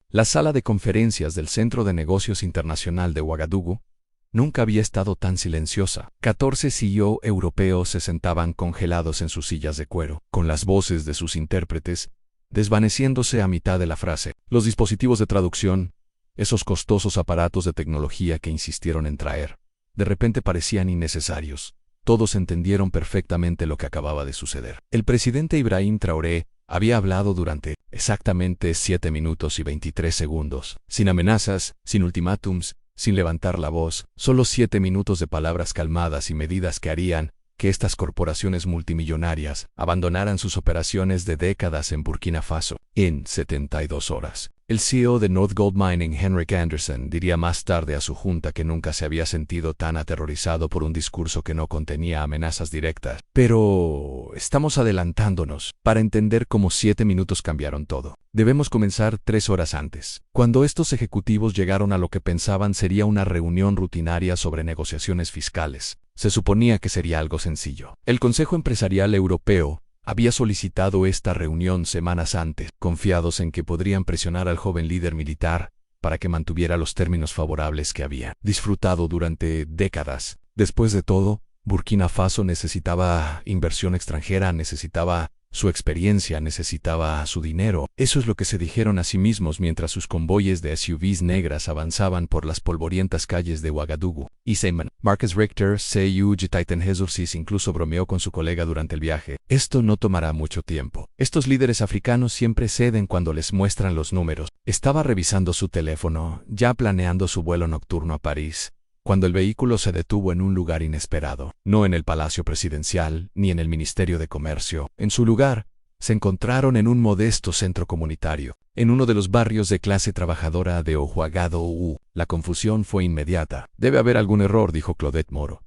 La sala de conferencias del Centro de Negocios Internacional de Ouagadougou nunca había estado tan silenciosa. 14 CEO europeos se sentaban congelados en sus sillas de cuero, con las voces de sus intérpretes desvaneciéndose a mitad de la frase. Los dispositivos de traducción, esos costosos aparatos de tecnología que insistieron en traer, de repente parecían innecesarios. Todos entendieron perfectamente lo que acababa de suceder. El presidente Ibrahim Traoré había hablado durante exactamente 7 minutos y 23 segundos, sin amenazas, sin ultimátums, sin levantar la voz, solo 7 minutos de palabras calmadas y medidas que harían que estas corporaciones multimillonarias abandonaran sus operaciones de décadas en Burkina Faso en 72 horas. El CEO de North Gold Mining, Henrik Andersen, diría más tarde a su junta que nunca se había sentido tan aterrorizado por un discurso que no contenía amenazas directas. Pero estamos adelantándonos para entender cómo 7 minutos cambiaron todo. Debemos comenzar 3 horas antes, cuando estos ejecutivos llegaron a lo que pensaban sería una reunión rutinaria sobre negociaciones fiscales. Se suponía que sería algo sencillo. El Consejo Empresarial Europeo había solicitado esta reunión semanas antes, confiados en que podrían presionar al joven líder militar para que mantuviera los términos favorables que había disfrutado durante décadas. Después de todo, Burkina Faso necesitaba inversión extranjera, necesitaba su experiencia, necesitaba su dinero. Eso es lo que se dijeron a sí mismos mientras sus convoyes de SUVs negras avanzaban por las polvorientas calles de Ouagadougou. Y Seymour, Marcus Richter, C.U. Titan Jesus incluso bromeó con su colega durante el viaje. Esto no tomará mucho tiempo. Estos líderes africanos siempre ceden cuando les muestran los números. Estaba revisando su teléfono, ya planeando su vuelo nocturno a París, cuando el vehículo se detuvo en un lugar inesperado, no en el Palacio Presidencial ni en el Ministerio de Comercio. En su lugar, se encontraron en un modesto centro comunitario, en uno de los barrios de clase trabajadora de Ouagadougou. La confusión fue inmediata. Debe haber algún error, dijo Claudette Moro,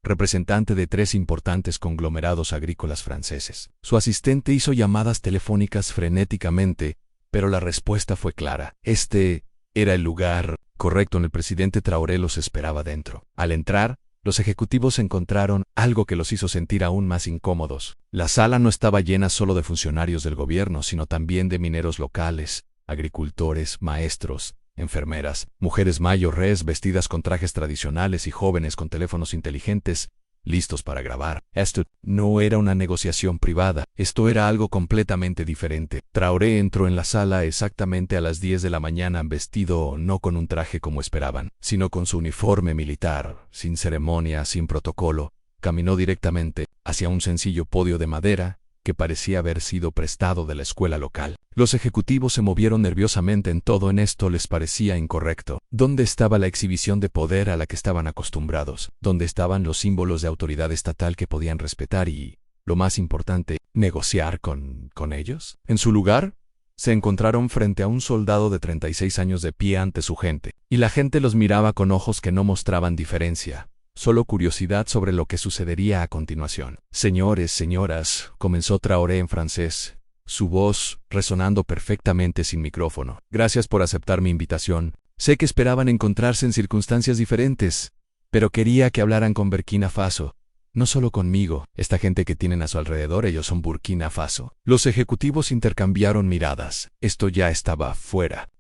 representante de 3 importantes conglomerados agrícolas franceses. Su asistente hizo llamadas telefónicas frenéticamente, pero la respuesta fue clara. Este era el lugar correcto. El presidente Traoré los esperaba dentro. Al entrar, los ejecutivos encontraron algo que los hizo sentir aún más incómodos. La sala no estaba llena solo de funcionarios del gobierno, sino también de mineros locales, agricultores, maestros, enfermeras, mujeres mayores vestidas con trajes tradicionales y jóvenes con teléfonos inteligentes, listos para grabar. Esto no era una negociación privada, esto era algo completamente diferente. Traoré entró en la sala exactamente a las 10 de la mañana vestido no con un traje como esperaban, sino con su uniforme militar, sin ceremonia, sin protocolo. Caminó directamente hacia un sencillo podio de madera que parecía haber sido prestado de la escuela local. Los ejecutivos se movieron nerviosamente. En esto les parecía incorrecto. ¿Dónde estaba la exhibición de poder a la que estaban acostumbrados? ¿Dónde estaban los símbolos de autoridad estatal que podían respetar y, lo más importante, negociar con ellos? En su lugar, se encontraron frente a un soldado de 36 años de pie ante su gente, y la gente los miraba con ojos que no mostraban diferencia, solo curiosidad sobre lo que sucedería a continuación. Señores, señoras, comenzó Traoré en francés, su voz resonando perfectamente sin micrófono. Gracias por aceptar mi invitación. Sé que esperaban encontrarse en circunstancias diferentes, pero quería que hablaran con Burkina Faso. No solo conmigo, esta gente que tienen a su alrededor, ellos son Burkina Faso. Los ejecutivos intercambiaron miradas. Esto ya estaba fuera.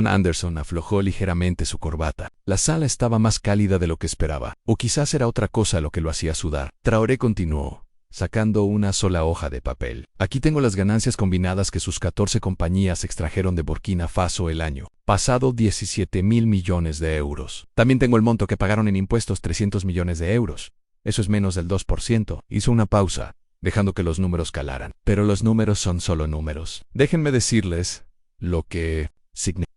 Anderson aflojó ligeramente su corbata. La sala estaba más cálida de lo que esperaba, o quizás era otra cosa lo que lo hacía sudar. Traoré continuó, sacando una sola hoja de papel. Aquí tengo las ganancias combinadas que sus 14 compañías extrajeron de Burkina Faso el año pasado, 17.000 millones de euros. También tengo el monto que pagaron en impuestos, 300 millones de euros. Eso es menos del 2%. Hizo una pausa, dejando que los números calaran. Pero los números son solo números. Déjenme decirles lo que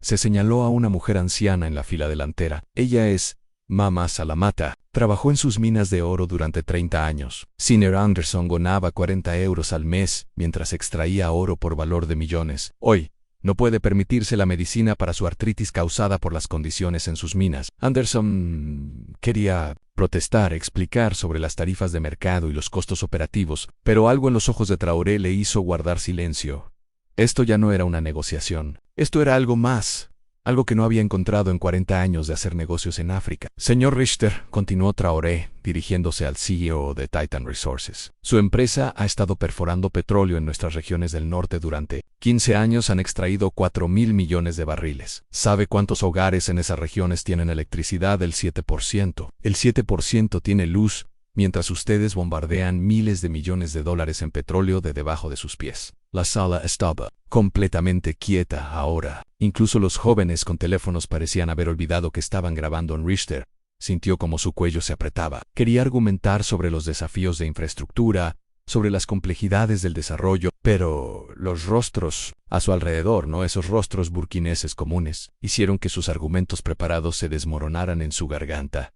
se señaló a una mujer anciana en la fila delantera. Ella es Mama Salamata. Trabajó en sus minas de oro durante 30 años. Senior Anderson ganaba 40 euros al mes mientras extraía oro por valor de millones. Hoy, no puede permitirse la medicina para su artritis causada por las condiciones en sus minas. Anderson quería protestar, explicar sobre las tarifas de mercado y los costos operativos, pero algo en los ojos de Traoré le hizo guardar silencio. Esto ya no era una negociación. Esto era algo más. algo que no había encontrado en 40 años de hacer negocios en África. Señor Richter, continuó Traoré, dirigiéndose al CEO de Titan Resources. Su empresa ha estado perforando petróleo en nuestras regiones del norte durante 15 años. Han extraído 4.000 millones de barriles. ¿Sabe cuántos hogares en esas regiones tienen electricidad? El 7%. El 7% tiene luz, mientras ustedes bombardean miles de millones de dólares en petróleo de debajo de sus pies. La sala estaba completamente quieta ahora. Incluso los jóvenes con teléfonos parecían haber olvidado que estaban grabando en Richter. Sintió como su cuello se apretaba. Quería argumentar sobre los desafíos de infraestructura, sobre las complejidades del desarrollo, pero los rostros a su alrededor, no esos rostros burkineses comunes, hicieron que sus argumentos preparados se desmoronaran en su garganta.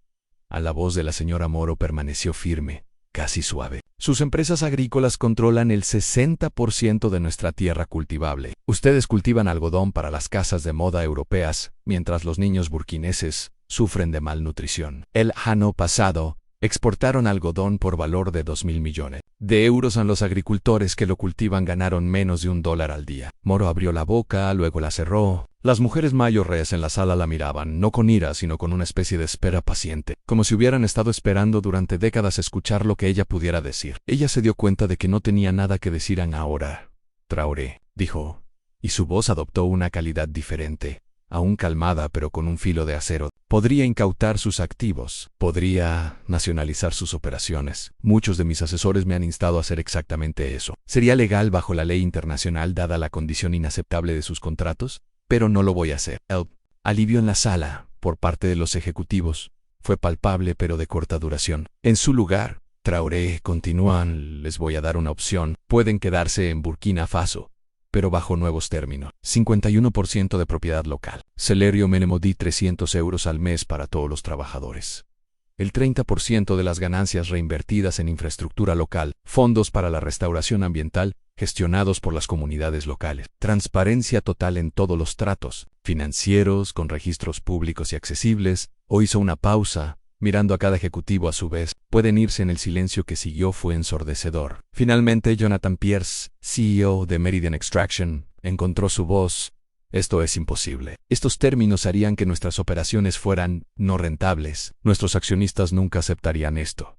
A la voz de la señora Moro permaneció firme, casi suave. Sus empresas agrícolas controlan el 60% de nuestra tierra cultivable. Ustedes cultivan algodón para las casas de moda europeas, mientras los niños burkineses sufren de malnutrición. El año pasado, exportaron algodón por valor de 2.000 millones de euros a los agricultores que lo cultivan ganaron menos de $1 al día. Moro abrió la boca, luego la cerró. Las mujeres mayores en la sala la miraban, no con ira, sino con una especie de espera paciente, como si hubieran estado esperando durante décadas escuchar lo que ella pudiera decir. Ella se dio cuenta de que no tenía nada que decir ahora. Traoré, dijo, y su voz adoptó una calidad diferente. Aún calmada pero con un filo de acero. Podría incautar sus activos, podría nacionalizar sus operaciones. Muchos de mis asesores me han instado a hacer exactamente eso. ¿Sería legal bajo la ley internacional dada la condición inaceptable de sus contratos? Pero no lo voy a hacer. El alivio en la sala, por parte de los ejecutivos, fue palpable pero de corta duración. En su lugar, Traoré, continúan, les voy a dar una opción. Pueden quedarse en Burkina Faso, pero bajo nuevos términos. 51% de propiedad local. Salario mínimo de 300 euros al mes para todos los trabajadores. El 30% de las ganancias reinvertidas en infraestructura local. Fondos para la restauración ambiental, gestionados por las comunidades locales. Transparencia total en todos los tratos financieros, con registros públicos y accesibles. O hizo una pausa, mirando a cada ejecutivo a su vez. Pueden irse. En el silencio que siguió fue ensordecedor. Finalmente, Jonathan Pierce, CEO de Meridian Extraction, encontró su voz. Esto es imposible. Estos términos harían que nuestras operaciones fueran no rentables. Nuestros accionistas nunca aceptarían esto.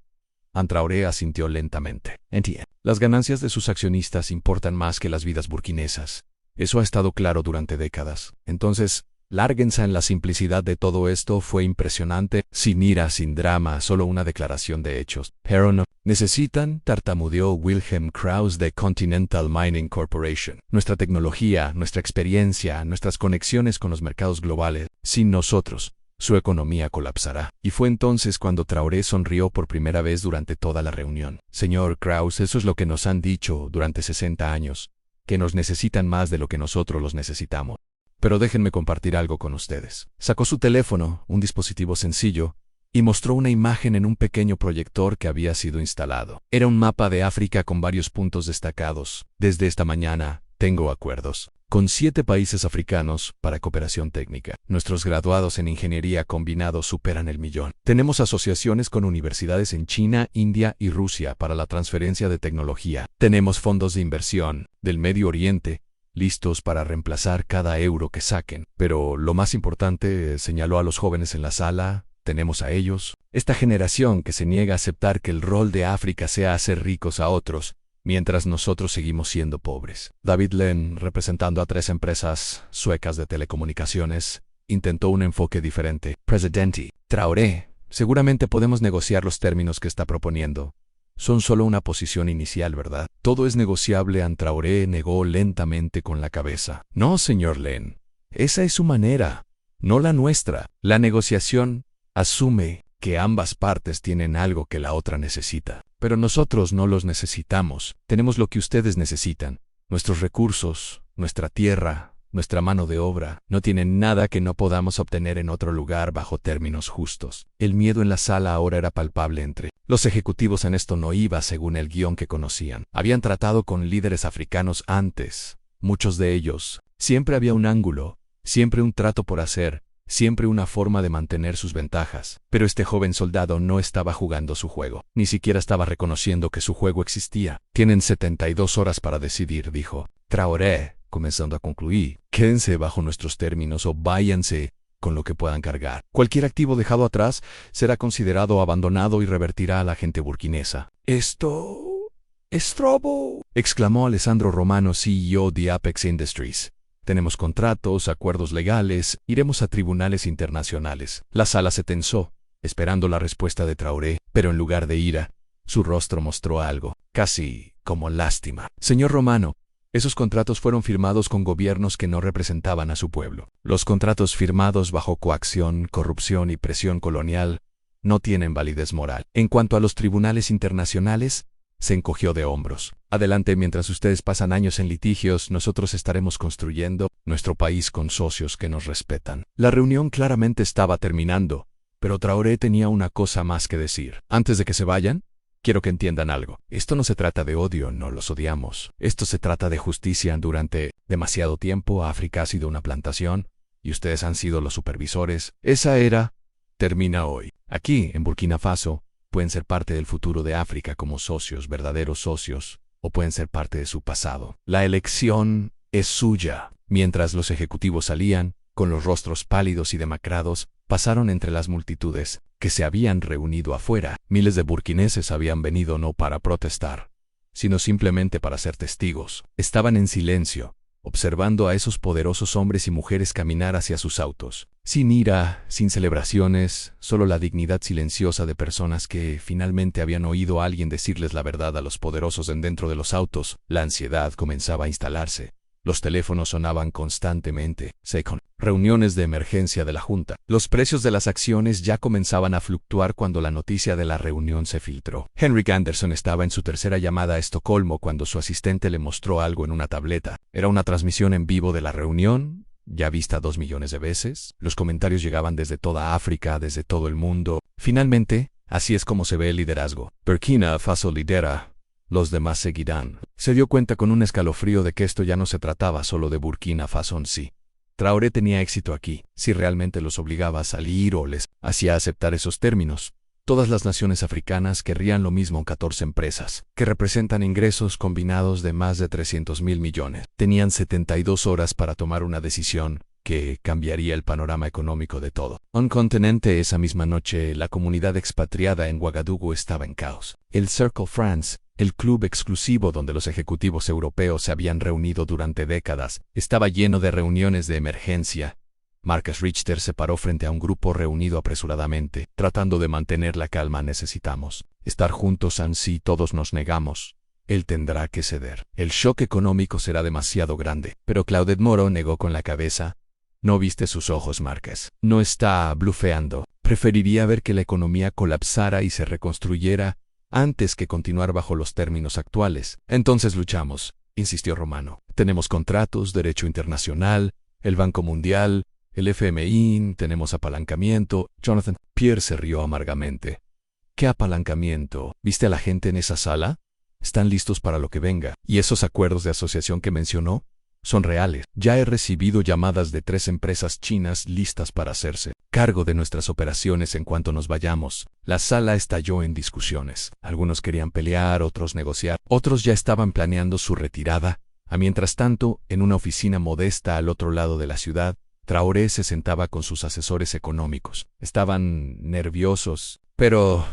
Traoré asintió lentamente. Entiende. Las ganancias de sus accionistas importan más que las vidas burkinesas. Eso ha estado claro durante décadas. Entonces, lárguense en la simplicidad de todo esto. Fue impresionante, sin ira, sin drama, solo una declaración de hechos. Pero no necesitan, tartamudeó Wilhelm Krauss de Continental Mining Corporation. Nuestra tecnología, nuestra experiencia, nuestras conexiones con los mercados globales. Sin nosotros, su economía colapsará. Y fue entonces cuando Traoré sonrió por primera vez durante toda la reunión. Señor Krauss, eso es lo que nos han dicho durante 60 años, que nos necesitan más de lo que nosotros los necesitamos. Pero déjenme compartir algo con ustedes. Sacó su teléfono, un dispositivo sencillo, y mostró una imagen en un pequeño proyector que había sido instalado. Era un mapa de África con varios puntos destacados. Desde esta mañana, tengo acuerdos con 7 países africanos para cooperación técnica. Nuestros graduados en ingeniería combinados superan el 1.000.000. Tenemos asociaciones con universidades en China, India y Rusia para la transferencia de tecnología. Tenemos fondos de inversión del Medio Oriente, listos para reemplazar cada euro que saquen. Pero lo más importante, señaló a los jóvenes en la sala, tenemos a ellos, esta generación que se niega a aceptar que el rol de África sea hacer ricos a otros, mientras nosotros seguimos siendo pobres. David Len, representando a 3 empresas suecas de telecomunicaciones, intentó un enfoque diferente. Presidente Traoré, seguramente podemos negociar los términos que está proponiendo. Son solo una posición inicial, ¿verdad? Todo es negociable. Traoré negó lentamente con la cabeza. No, señor Len. Esa es su manera, no la nuestra. La negociación asume que ambas partes tienen algo que la otra necesita. Pero nosotros no los necesitamos. Tenemos lo que ustedes necesitan. Nuestros recursos, nuestra tierra, nuestra mano de obra. No tienen nada que no podamos obtener en otro lugar bajo términos justos. El miedo en la sala ahora era palpable entre los ejecutivos. En esto no iba según el guión que conocían. Habían tratado con líderes africanos antes. Muchos de ellos. Siempre había un ángulo, siempre un trato por hacer, siempre una forma de mantener sus ventajas. Pero este joven soldado no estaba jugando su juego. Ni siquiera estaba reconociendo que su juego existía. Tienen 72 horas para decidir, dijo. Traoré comenzando a concluir: quédense bajo nuestros términos o váyanse con lo que puedan cargar. Cualquier activo dejado atrás será considerado abandonado y revertirá a la gente burkinesa. «Esto es robo», exclamó Alessandro Romano, CEO de Apex Industries. «Tenemos contratos, acuerdos legales, iremos a tribunales internacionales». La sala se tensó, esperando la respuesta de Traoré, pero en lugar de ira, su rostro mostró algo, casi como lástima. «Señor Romano, esos contratos fueron firmados con gobiernos que no representaban a su pueblo. Los contratos firmados bajo coacción, corrupción y presión colonial no tienen validez moral. En cuanto a los tribunales internacionales, se encogió de hombros. Adelante, mientras ustedes pasan años en litigios, nosotros estaremos construyendo nuestro país con socios que nos respetan». La reunión claramente estaba terminando, pero Traoré tenía una cosa más que decir. «Antes de que se vayan, quiero que entiendan algo. Esto no se trata de odio, no los odiamos. Esto se trata de justicia. Durante demasiado tiempo, África ha sido una plantación y ustedes han sido los supervisores. Esa era termina hoy. Aquí, en Burkina Faso, pueden ser parte del futuro de África como socios, verdaderos socios, o pueden ser parte de su pasado. La elección es suya». Mientras los ejecutivos salían, con los rostros pálidos y demacrados, pasaron entre las multitudes que se habían reunido afuera. Miles de burkineses habían venido no para protestar, sino simplemente para ser testigos. Estaban en silencio, observando a esos poderosos hombres y mujeres caminar hacia sus autos. Sin ira, sin celebraciones, solo la dignidad silenciosa de personas que finalmente habían oído a alguien decirles la verdad a los poderosos dentro de los autos. La ansiedad comenzaba a instalarse. Los teléfonos sonaban constantemente. Reuniones de emergencia de la Junta. Los precios de las acciones ya comenzaban a fluctuar cuando la noticia de la reunión se filtró. Henrik Anderson estaba en su tercera llamada a Estocolmo cuando su asistente le mostró algo en una tableta. Era una transmisión en vivo de la reunión, ya vista 2 millones de veces. Los comentarios llegaban desde toda África, desde todo el mundo. Finalmente, así es como se ve el liderazgo. Burkina Faso lidera. Los demás seguirán. Se dio cuenta con un escalofrío de que esto ya no se trataba solo de Burkina Faso en sí. Traoré tenía éxito aquí. Si realmente los obligaba a salir o les hacía aceptar esos términos, todas las naciones africanas querrían lo mismo. 14 empresas, que representan ingresos combinados de más de 300.000 millones. Tenían 72 horas para tomar una decisión que cambiaría el panorama económico de todo un continente. Esa misma noche, la comunidad expatriada en Ouagadougou estaba en caos. El Cercle France, el club exclusivo donde los ejecutivos europeos se habían reunido durante décadas, estaba lleno de reuniones de emergencia. Marcus Richter se paró frente a un grupo reunido apresuradamente, tratando de mantener la calma. «Necesitamos estar juntos, si todos nos negamos, él tendrá que ceder. El shock económico será demasiado grande». Pero Claudet Moro negó con la cabeza. «No viste sus ojos, Marcus. No está blufeando. Preferiría ver que la economía colapsara y se reconstruyera antes que continuar bajo los términos actuales». «Entonces luchamos», insistió Romano. «Tenemos contratos, derecho internacional, el Banco Mundial, el FMI, tenemos apalancamiento». Jonathan Pierre se rió amargamente. «¿Qué apalancamiento? ¿Viste a la gente en esa sala? Están listos para lo que venga. ¿Y esos acuerdos de asociación que mencionó? Son reales. Ya he recibido llamadas de 3 empresas chinas listas para hacerse cargo de nuestras operaciones en cuanto nos vayamos». La sala estalló en discusiones. Algunos querían pelear, otros negociar, otros ya estaban planeando su retirada. Mientras tanto, en una oficina modesta al otro lado de la ciudad, Traoré se sentaba con sus asesores económicos. Estaban nerviosos, pero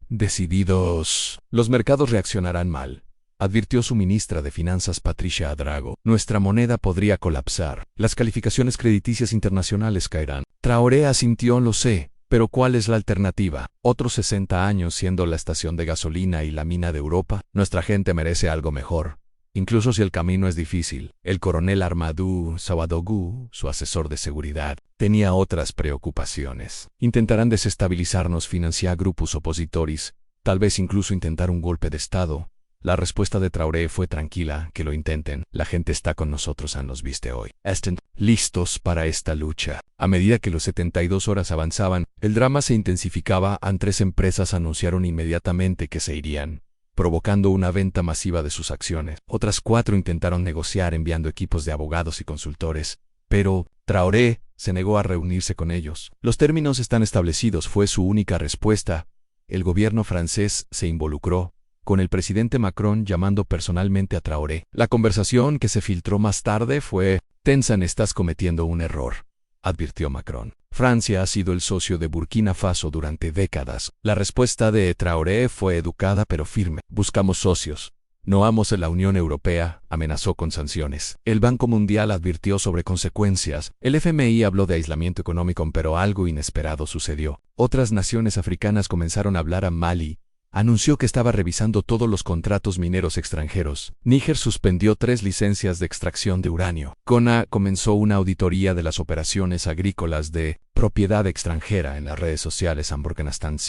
decididos. «Los mercados reaccionarán mal», advirtió su ministra de Finanzas Patricia Adrago. «Nuestra moneda podría colapsar. Las calificaciones crediticias internacionales caerán». Traoré asintió. «Lo sé, pero ¿cuál es la alternativa? Otros 60 años siendo la estación de gasolina y la mina de Europa. Nuestra gente merece algo mejor, incluso si el camino es difícil». El coronel Armadou Sawadogu, su asesor de seguridad, tenía otras preocupaciones. «Intentarán desestabilizarnos, financiar grupos opositores, tal vez incluso intentar un golpe de Estado». La respuesta de Traoré fue tranquila. «Que lo intenten. La gente está con nosotros. Nos viste hoy. Estén listos para esta lucha». A medida que los 72 horas avanzaban, el drama se intensificaba. 3 empresas anunciaron inmediatamente que se irían, provocando una venta masiva de sus acciones. Otras 4 intentaron negociar enviando equipos de abogados y consultores, pero Traoré se negó a reunirse con ellos. «Los términos están establecidos», fue su única respuesta. El gobierno francés se involucró, con el presidente Macron llamando personalmente a Traoré. La conversación que se filtró más tarde fue: Tenzan, estás cometiendo un error, advirtió Macron. Francia ha sido el socio de Burkina Faso durante décadas. La respuesta de Traoré fue educada pero firme. Buscamos socios. No amos en la Unión Europea, amenazó con sanciones. El Banco Mundial advirtió sobre consecuencias. El FMI habló de aislamiento económico, pero algo inesperado sucedió. Otras naciones africanas comenzaron a hablar. A Mali anunció que estaba revisando todos los contratos mineros extranjeros. Níger suspendió 3 licencias de extracción de uranio. Ghana comenzó una auditoría de las operaciones agrícolas de propiedad extranjera en las redes sociales. Afganistán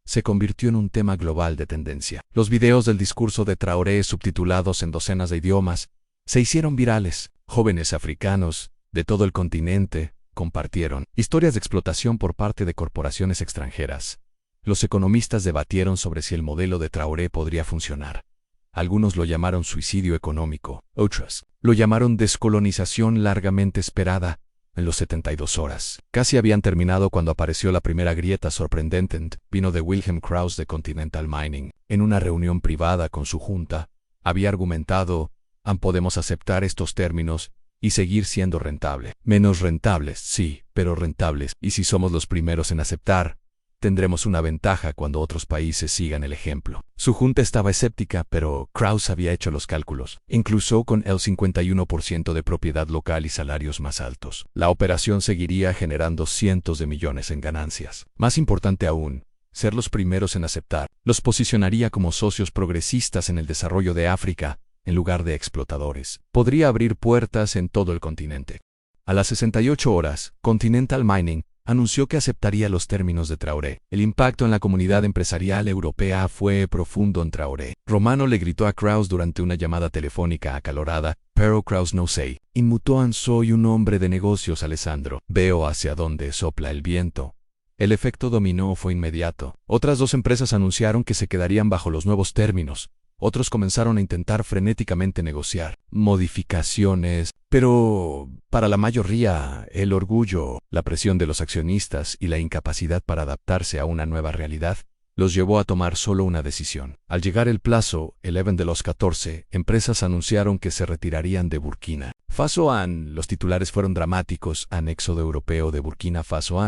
se convirtió en un tema global de tendencia. Los videos del discurso de Traoré, subtitulados en docenas de idiomas, se hicieron virales. Jóvenes africanos de todo el continente compartieron historias de explotación por parte de corporaciones extranjeras. Los economistas debatieron sobre si el modelo de Traoré podría funcionar. Algunos lo llamaron suicidio económico, otros lo llamaron descolonización largamente esperada. En los 72 horas, casi habían terminado cuando apareció la primera grieta sorprendente. Vino de Wilhelm Krauss de Continental Mining. En una reunión privada con su junta, había argumentado: podemos aceptar estos términos y seguir siendo rentable. Menos rentables, sí, pero rentables. Y si somos los primeros en aceptar, tendremos una ventaja cuando otros países sigan el ejemplo. Su junta estaba escéptica, pero Krauss había hecho los cálculos. Incluso con el 51% de propiedad local y salarios más altos, la operación seguiría generando cientos de millones en ganancias. Más importante aún, ser los primeros en aceptar los posicionaría como socios progresistas en el desarrollo de África, en lugar de explotadores. Podría abrir puertas en todo el continente. A las 68 horas, Continental Mining anunció que aceptaría los términos de Traoré. El impacto en la comunidad empresarial europea fue profundo en Traoré. Romano le gritó a Krauss durante una llamada telefónica acalorada: pero Krauss no sé. Inmutuan, soy un hombre de negocios, Alessandro. Veo hacia dónde sopla el viento. El efecto dominó fue inmediato. Otras 2 empresas anunciaron que se quedarían bajo los nuevos términos. Otros comenzaron a intentar frenéticamente negociar modificaciones, pero para la mayoría, el orgullo, la presión de los accionistas y la incapacidad para adaptarse a una nueva realidad los llevó a tomar solo una decisión. Al llegar el plazo, 11 de los 14 empresas anunciaron que se retirarían de Burkina Faso. Los titulares fueron dramáticos: éxodo europeo de Burkina Faso.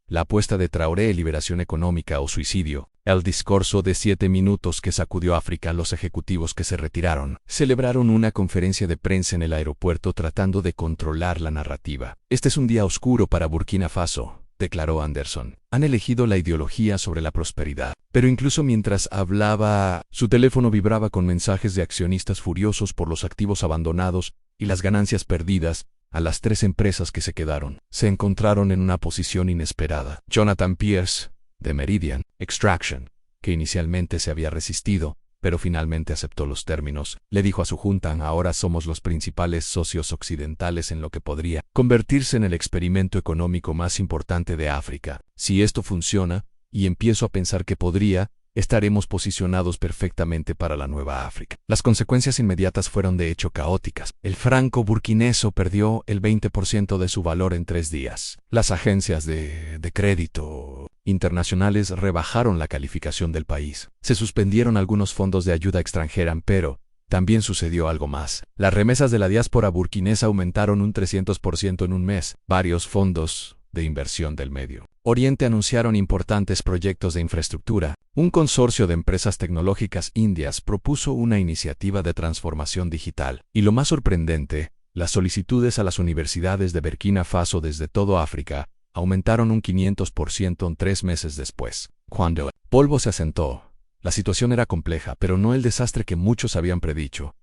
La apuesta de Traoré, liberación económica o suicidio. El discurso de 7 minutos que sacudió África. Los ejecutivos que se retiraron celebraron una conferencia de prensa en el aeropuerto tratando de controlar la narrativa. Este es un día oscuro para Burkina Faso, declaró Anderson. Han elegido la ideología sobre la prosperidad. Pero incluso mientras hablaba, su teléfono vibraba con mensajes de accionistas furiosos por los activos abandonados y las ganancias perdidas. A las 3 empresas que se quedaron, se encontraron en una posición inesperada. Jonathan Pierce, de Meridian Extraction, que inicialmente se había resistido, pero finalmente aceptó los términos, le dijo a su junta: ahora somos los principales socios occidentales en lo que podría convertirse en el experimento económico más importante de África. Si esto funciona, y empiezo a pensar que podría, estaremos posicionados perfectamente para la nueva África. Las consecuencias inmediatas fueron de hecho caóticas. El franco burkineso perdió el 20% de su valor en 3 días. Las agencias de crédito internacionales rebajaron la calificación del país. Se suspendieron algunos fondos de ayuda extranjera, pero también sucedió algo más. Las remesas de la diáspora burkinesa aumentaron un 300% en un mes. Varios fondos de inversión del Medio Oriente anunciaron importantes proyectos de infraestructura. Un consorcio de empresas tecnológicas indias propuso una iniciativa de transformación digital. Y lo más sorprendente, las solicitudes a las universidades de Burkina Faso desde todo África aumentaron un 500% en 3 meses después. Cuando el polvo se asentó, la situación era compleja, pero no el desastre que muchos habían predicho.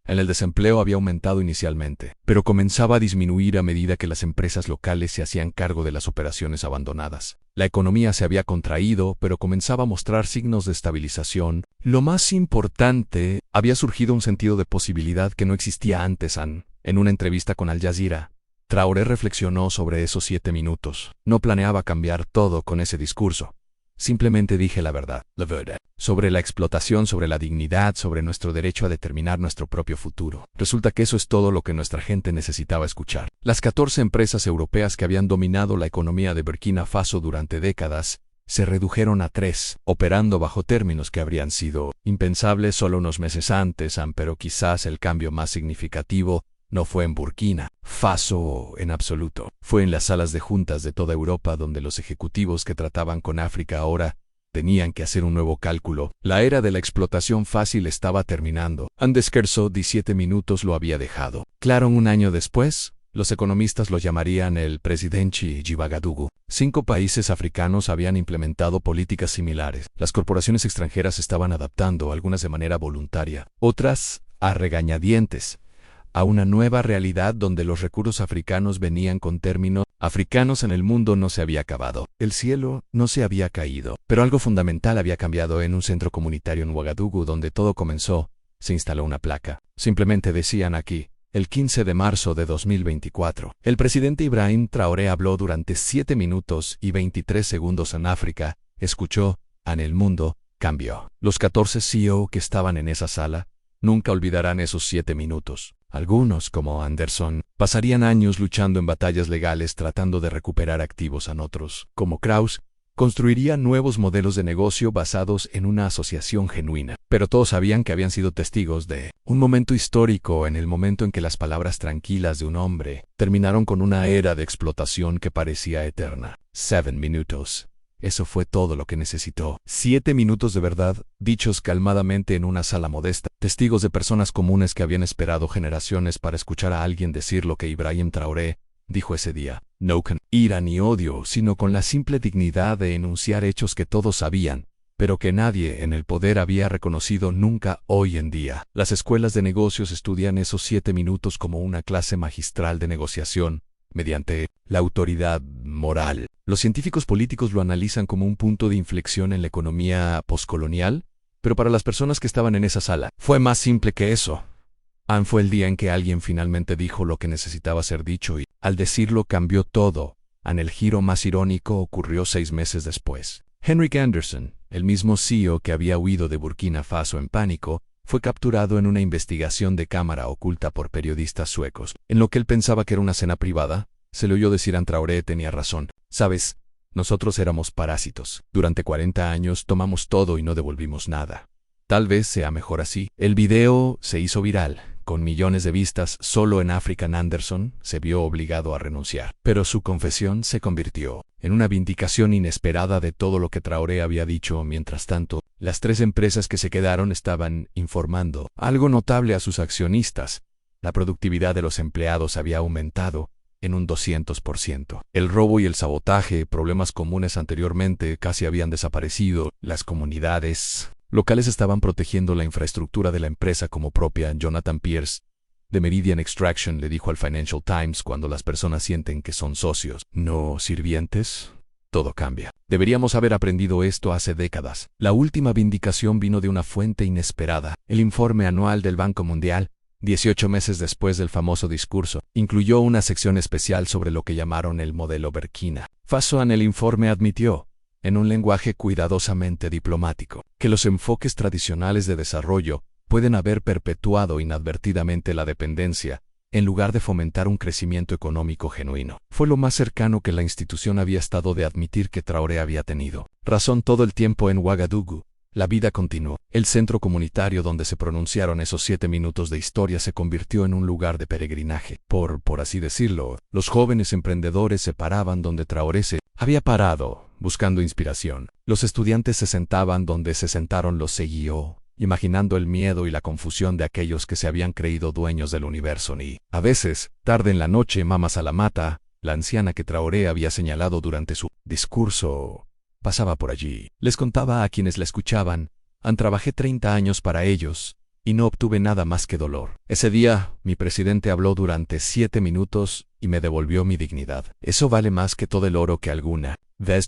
El desempleo había aumentado inicialmente, pero comenzaba a disminuir a medida que las empresas locales se hacían cargo de las operaciones abandonadas. La economía se había contraído, pero comenzaba a mostrar signos de estabilización. Lo más importante, había surgido un sentido de posibilidad que no existía antes. En una entrevista con Al Jazeera, Traoré reflexionó sobre esos 7 minutos. No planeaba cambiar todo con ese discurso. Simplemente dije la verdad, sobre la explotación, sobre la dignidad, sobre nuestro derecho a determinar nuestro propio futuro. Resulta que eso es todo lo que nuestra gente necesitaba escuchar. Las 14 empresas europeas que habían dominado la economía de Burkina Faso durante décadas se redujeron a 3, operando bajo términos que habrían sido impensables solo unos meses antes, pero quizás el cambio más significativo no fue en Burkina Faso en absoluto. Fue en las salas de juntas de toda Europa donde los ejecutivos que trataban con África ahora tenían que hacer un nuevo cálculo. La era de la explotación fácil estaba terminando. Andes Kerso 17 minutos lo había dejado. Claro, un año después, los economistas lo llamarían el presidente Ouagadougou. 5 países africanos habían implementado políticas similares. Las corporaciones extranjeras estaban adaptando, algunas de manera voluntaria, otras a regañadientes, a una nueva realidad donde los recursos africanos venían con términos africanos. En el mundo no se había acabado. El cielo no se había caído. Pero algo fundamental había cambiado en un centro comunitario en Ouagadougou donde todo comenzó. Se instaló una placa. Simplemente decían aquí: el 15 de marzo de 2024. El presidente Ibrahim Traoré habló durante 7 minutos y 23 segundos en África. Escuchó, en el mundo, cambió. Los 14 CEO que estaban en esa sala nunca olvidarán esos 7 minutos. Algunos, como Anderson, pasarían años luchando en batallas legales tratando de recuperar activos en otros, como Kraus, construirían nuevos modelos de negocio basados en una asociación genuina. Pero todos sabían que habían sido testigos de un momento histórico, en el momento en que las palabras tranquilas de un hombre terminaron con una era de explotación que parecía eterna. 7 minutos. Eso fue todo lo que necesitó. 7 minutos de verdad, dichos calmadamente en una sala modesta, testigos de personas comunes que habían esperado generaciones para escuchar a alguien decir lo que Ibrahim Traoré dijo ese día. No con ira ni odio, sino con la simple dignidad de enunciar hechos que todos sabían, pero que nadie en el poder había reconocido nunca hoy en día. Las escuelas de negocios estudian esos 7 minutos como una clase magistral de negociación, mediante la autoridad moral. Los científicos políticos lo analizan como un punto de inflexión en la economía postcolonial, pero para las personas que estaban en esa sala, fue más simple que eso. Fue el día en que alguien finalmente dijo lo que necesitaba ser dicho y, al decirlo, cambió todo. El giro más irónico ocurrió 6 meses después. Henrik Anderson, el mismo CEO que había huido de Burkina Faso en pánico, fue capturado en una investigación de cámara oculta por periodistas suecos. En lo que él pensaba que era una cena privada, se le oyó decir a Traoré tenía razón. Sabes, nosotros éramos parásitos. Durante 40 años tomamos todo y no devolvimos nada. Tal vez sea mejor así. El video se hizo viral, con millones de vistas. Solo en África Anderson se vio obligado a renunciar. Pero su confesión se convirtió en una vindicación inesperada de todo lo que Traoré había dicho. Mientras tanto, las 3 empresas que se quedaron estaban informando algo notable a sus accionistas. La productividad de los empleados había aumentado en un 200%. El robo y el sabotaje, problemas comunes anteriormente, casi habían desaparecido. Las comunidades locales estaban protegiendo la infraestructura de la empresa como propia. Jonathan Pierce, de Meridian Extraction, le dijo al Financial Times: cuando las personas sienten que son socios, no sirvientes, todo cambia. Deberíamos haber aprendido esto hace décadas. La última vindicación vino de una fuente inesperada. El informe anual del Banco Mundial, 18 meses después del famoso discurso, incluyó una sección especial sobre lo que llamaron el modelo Burkina Faso. El informe admitió, en un lenguaje cuidadosamente diplomático, que los enfoques tradicionales de desarrollo pueden haber perpetuado inadvertidamente la dependencia, en lugar de fomentar un crecimiento económico genuino. Fue lo más cercano que la institución había estado de admitir que Traoré había tenido razón todo el tiempo. En Ouagadougou, la vida continuó. El centro comunitario donde se pronunciaron esos 7 minutos de historia se convirtió en un lugar de peregrinaje. Por así decirlo, los jóvenes emprendedores se paraban donde Traoré se había parado, buscando inspiración. Los estudiantes se sentaban donde se sentaron los CEO, imaginando el miedo y la confusión de aquellos que se habían creído dueños del universo. Y, a veces, tarde en la noche, Mama Salamata, la anciana que Traoré había señalado durante su discurso, pasaba por allí. Les contaba a quienes la escuchaban: trabajé 30 años para ellos y no obtuve nada más que dolor. Ese día, mi presidente habló durante 7 minutos y me devolvió mi dignidad. Eso vale más que todo el oro que alguna vez